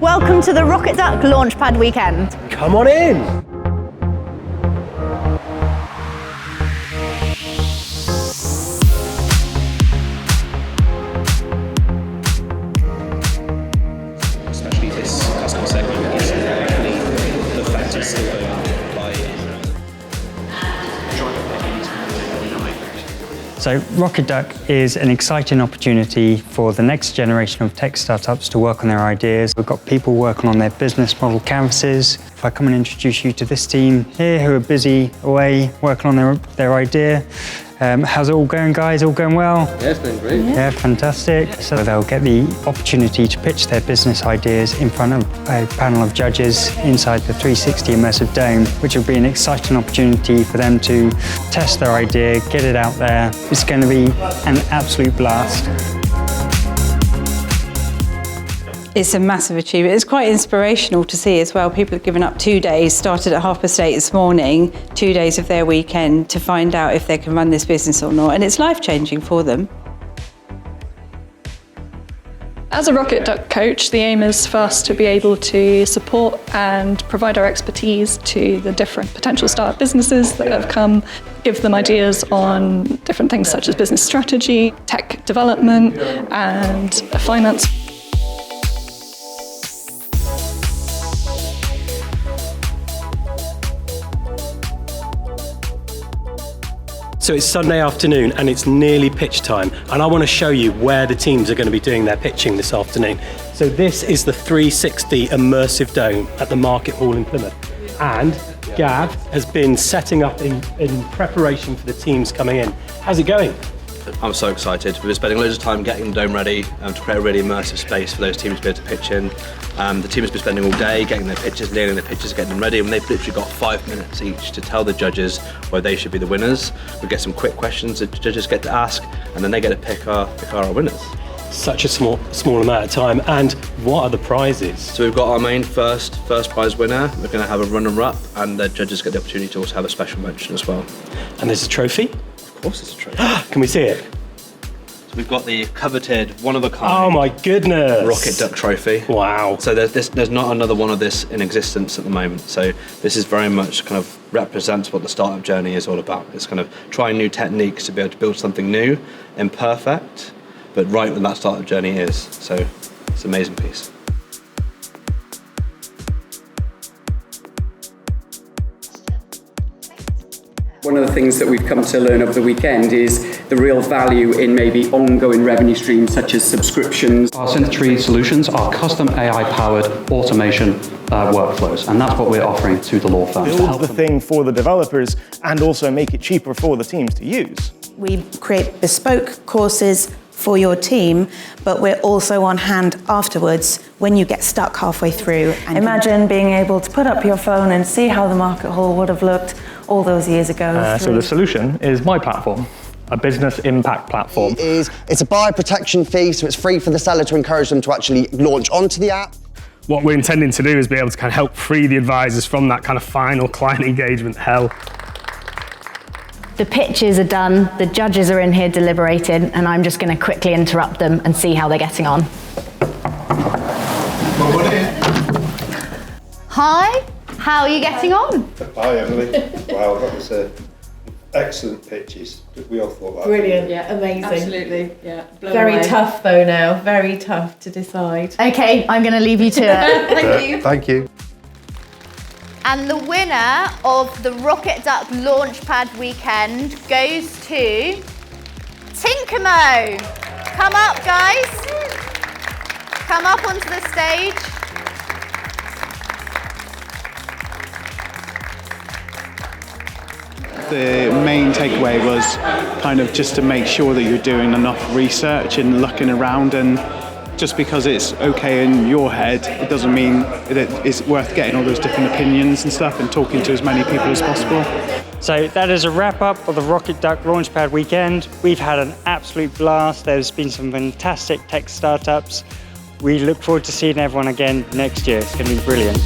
Welcome to the Rocket Duck Launchpad weekend. Come on in. Especially this customer segment is likely the fastest still going by. So Rocket Duck is an exciting opportunity for the next generation of tech startups to work on their ideas. We've got people working on their business model canvases. If I come and introduce you to this team here who are busy away working on their idea. How's it all going, guys? All going well? Yeah, it's been great. Yeah, fantastic. So they'll get the opportunity to pitch their business ideas in front of a panel of judges inside the 360 immersive dome, which will be an exciting opportunity for them to test their idea, get it out there. It's going to be an absolute blast. It's a massive achievement. It's quite inspirational to see as well. People have given up 2 days, started at 8:30 this morning, 2 days of their weekend to find out if they can run this business or not. And it's life-changing for them. As a Rocket Duck coach, the aim is for us to be able to support and provide our expertise to the different potential startup businesses that have come, give them ideas on different things such as business strategy, tech development, and finance. So it's Sunday afternoon and it's nearly pitch time, and I want to show you where the teams are going to be doing their pitching this afternoon. So this is the 360 immersive dome at the Market Hall in Plymouth, and Gav has been setting up in preparation for the teams coming in. How's it going? I'm so excited. We've been spending loads of time getting the dome ready to create a really immersive space for those teams to be able to pitch in. The team has been spending all day getting their pitches, nailing their pitches, getting them ready, and they've literally got 5 minutes each to tell the judges why they should be the winners. We get some quick questions that the judges get to ask, and then they get to pick our winners. Such a small amount of time, and what are the prizes? So we've got our main first prize winner. We're going to have a runner-up, and the judges get the opportunity to also have a special mention as well. And there's a trophy? Of course it's a trophy. Can we see it? So we've got the coveted, one-of-a-kind Oh my goodness! Rocket Duck trophy. Wow. So there's not another one of this in existence at the moment. So this is very much kind of represents what the startup journey is all about. It's kind of trying new techniques to be able to build something new, imperfect, but right when that startup journey is. So it's an amazing piece. One of the things that we've come to learn over the weekend is the real value in maybe ongoing revenue streams such as subscriptions. Our Synth Tree solutions are custom AI-powered automation workflows, and that's what we're offering to the law firms. Build the thing for the developers and also make it cheaper for the teams to use. We create bespoke courses for your team, but we're also on hand afterwards when you get stuck halfway through. And imagine being able to put up your phone and see how the market hall would have looked all those years ago. So the solution is my platform, a business impact platform. It's a buyer protection fee, so it's free for the seller to encourage them to actually launch onto the app. What we're intending to do is be able to kind of help free the advisors from that kind of final client engagement hell. The pitches are done, the judges are in here deliberating, and I'm just going to quickly interrupt them and see how they're getting on. Hi, how are you getting on? Hi Emily. Wow, that was excellent pitches. We all thought that. Brilliant, yeah, amazing. Absolutely, yeah. Very tough though now, very tough to decide. Okay, I'm going to leave you to it. Thank you. Thank you. And the winner of the Rocket Duck Launchpad weekend goes to Tinkermo. Come up, guys. Come up onto the stage. The main takeaway was kind of just to make sure that you're doing enough research and looking around, and just because it's okay in your head, it doesn't mean that it's worth getting all those different opinions and stuff and talking to as many people as possible. So that is a wrap up of the Rocket Duck Launchpad weekend. We've had an absolute blast. There's been some fantastic tech startups. We look forward to seeing everyone again next year. It's going to be brilliant.